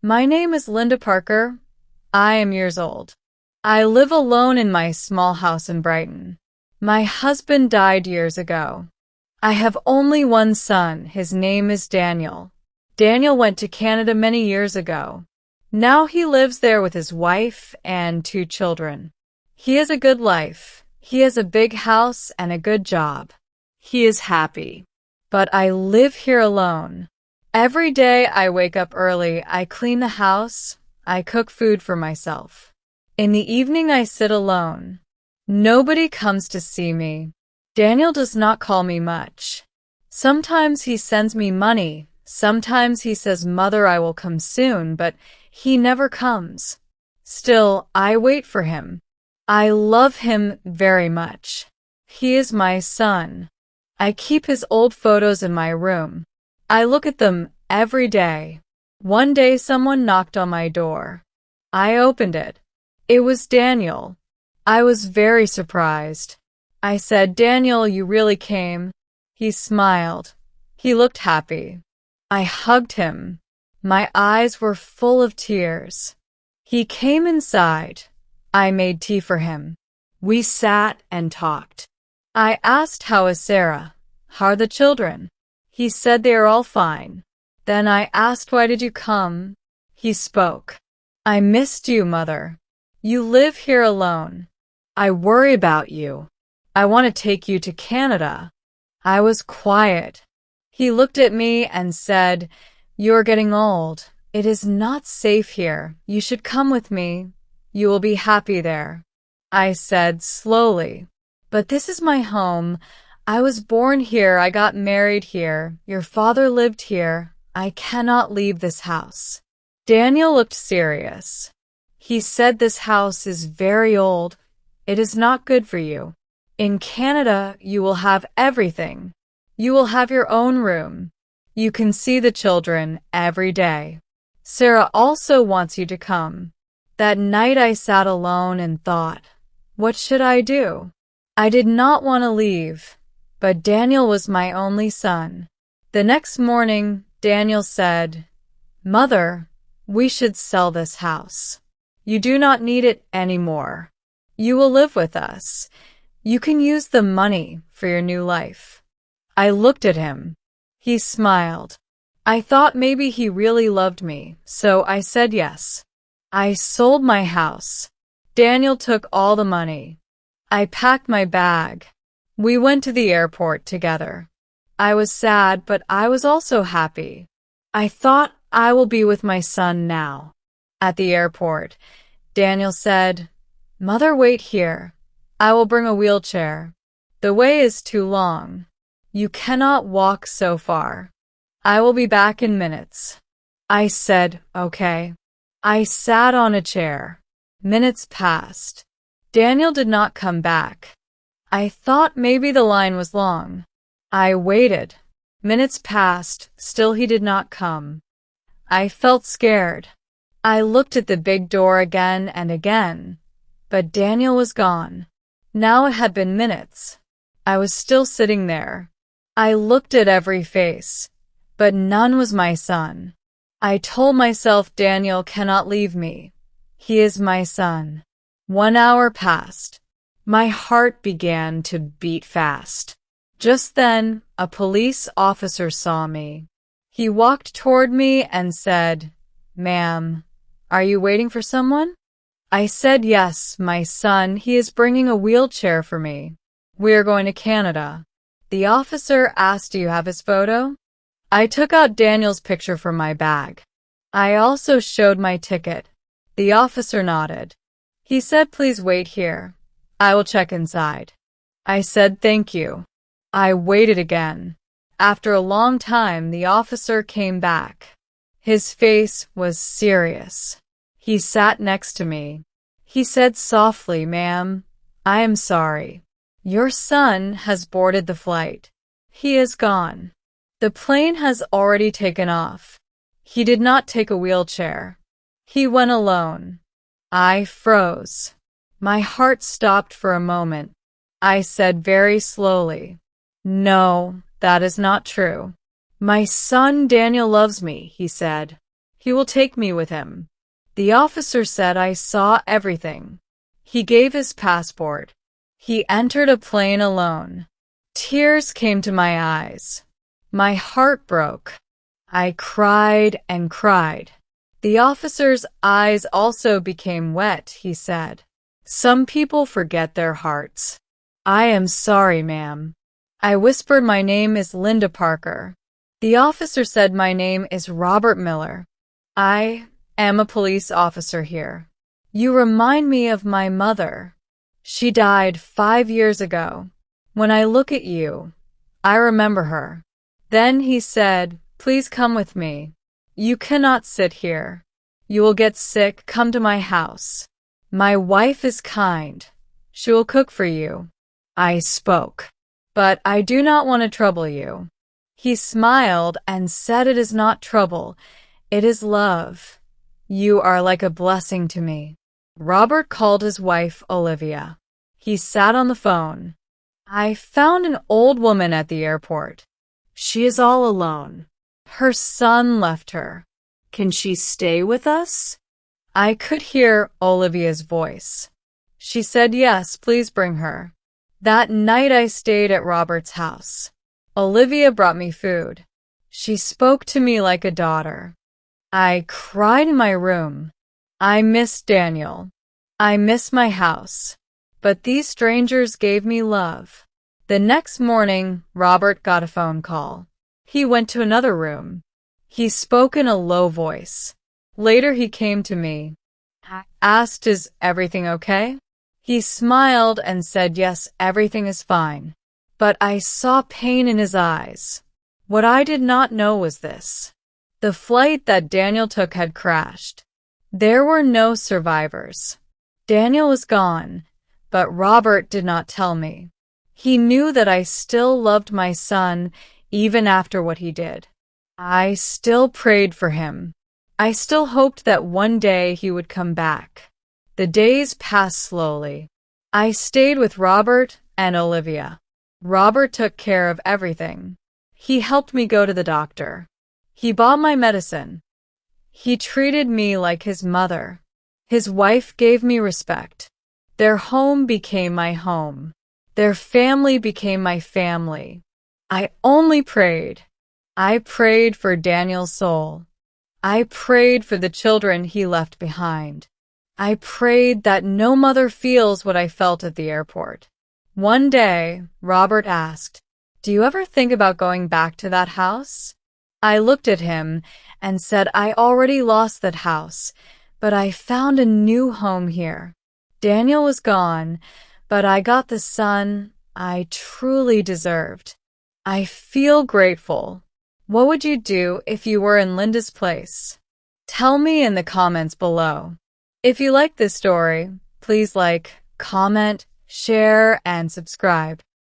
My name is Linda Parker. I am years old. I live alone in my small house in Brighton. My husband died years ago. I have only one son. His name is Daniel. Daniel went to Canada many years ago. Now he lives there with his wife and 2 children. He has a good life. He has a big house and a good job. He is happy. But I live here alone. Every day I wake up early, I clean the house, I cook food for myself. In the evening I sit alone. Nobody comes to see me. Daniel does not call me much. Sometimes he sends me money. Sometimes he says, "Mother, I will come soon," but he never comes. Still, I wait for him. I love him very much. He is my son. I keep his old photos in my room. I look at them every day. One day someone knocked on my door. I opened it. It was Daniel. I was very surprised. I said, "Daniel, you really came?" He smiled. He looked happy. I hugged him. My eyes were full of tears. He came inside. I made tea for him. We sat and talked. I asked, "How is Sarah? How are the children?" He said they are all fine. Then I asked, "Why did you come?" He spoke. "I missed you, Mother. You live here alone. I worry about you. I want to take you to Canada." I was quiet. He looked at me and said, "You're getting old. It is not safe here. You should come with me. You will be happy there." I said slowly, "But this is my home. I was born here. I got married here. Your father lived here. I cannot leave this house." Daniel looked serious. He said, "This house is very old. It is not good for you. In Canada, you will have everything. You will have your own room. You can see the children every day. Sarah also wants you to come." That night I sat alone and thought, what should I do? I did not want to leave, but Daniel was my only son. The next morning, Daniel said, "Mother, we should sell this house. You do not need it anymore. You will live with us. You can use the money for your new life." I looked at him. He smiled. I thought maybe he really loved me, so I said yes. I sold my house. Daniel took all the money. I packed my bag. We went to the airport together. I was sad, but I was also happy. I thought, I will be with my son now. At the airport, Daniel said, "Mother, wait here. I will bring a wheelchair. The way is too long. You cannot walk so far. I will be back in minutes." I said, "Okay." I sat on a chair. Minutes passed. Daniel did not come back. I thought maybe the line was long. I waited. Minutes passed, still he did not come. I felt scared. I looked at the big door again and again, but Daniel was gone. Now it had been minutes. I was still sitting there. I looked at every face, but none was my son. I told myself, Daniel cannot leave me. He is my son. 1 hour passed. My heart began to beat fast. Just then, a police officer saw me. He walked toward me and said, "Ma'am, are you waiting for someone?" I said, "Yes, my son. He is bringing a wheelchair for me. We are going to Canada." The officer asked, "Do you have his photo?" I took out Daniel's picture from my bag. I also showed my ticket. The officer nodded. He said, "Please wait here. I will check inside." I said, "Thank you." I waited again. After a long time, the officer came back. His face was serious. He sat next to me. He said softly, "Ma'am, I am sorry. Your son has boarded the flight. He is gone. The plane has already taken off. He did not take a wheelchair. He went alone." I froze. My heart stopped for a moment. I said very slowly, "No, that is not true. My son Daniel loves me," he said. He will take me with him. The officer said I saw everything. He gave his passport. He entered a plane alone. Tears came to my eyes. My heart broke. I cried and cried. The officer's eyes also became wet, he said. Some people forget their hearts. I am sorry, ma'am. I whispered my name is Linda Parker. The officer said my name is Robert Miller. I am a police officer here. You remind me of my mother. She died 5 years ago. When I look at you, I remember her. Then he said, please come with me. You cannot sit here. You will get sick. Come to my house. My wife is kind. She will cook for you. I spoke. But I do not want to trouble you. He smiled and said it is not trouble. It is love. You are like a blessing to me. Robert called his wife Olivia. He sat on the phone. I found an old woman at the airport. She is all alone. Her son left her. Can she stay with us? I could hear Olivia's voice. She said, yes, please bring her. That night I stayed at Robert's house. Olivia brought me food. She spoke to me like a daughter. I cried in my room. I miss Daniel. I miss my house. But these strangers gave me love. The next morning, Robert got a phone call. He went to another room. He spoke in a low voice. Later he came to me. I asked, is everything okay? He smiled and said, yes, everything is fine. But I saw pain in his eyes. What I did not know was this. The flight that Daniel took had crashed. There were no survivors. Daniel was gone, but Robert did not tell me. He knew that I still loved my son even after what he did. I still prayed for him. I still hoped that one day he would come back. The days passed slowly. I stayed with Robert and Olivia. Robert took care of everything. He helped me go to the doctor. He bought my medicine. He treated me like his mother. His wife gave me respect. Their home became my home. Their family became my family. I only prayed. I prayed for Daniel's soul. I prayed for the children he left behind. I prayed that no mother feels what I felt at the airport. One day, Robert asked, do you ever think about going back to that house? I looked at him and said, I already lost that house, but I found a new home here. Daniel was gone, but I got the son I truly deserved. I feel grateful. What would you do if you were in Linda's place? Tell me in the comments below. If you like this story, please like, comment, share, and subscribe.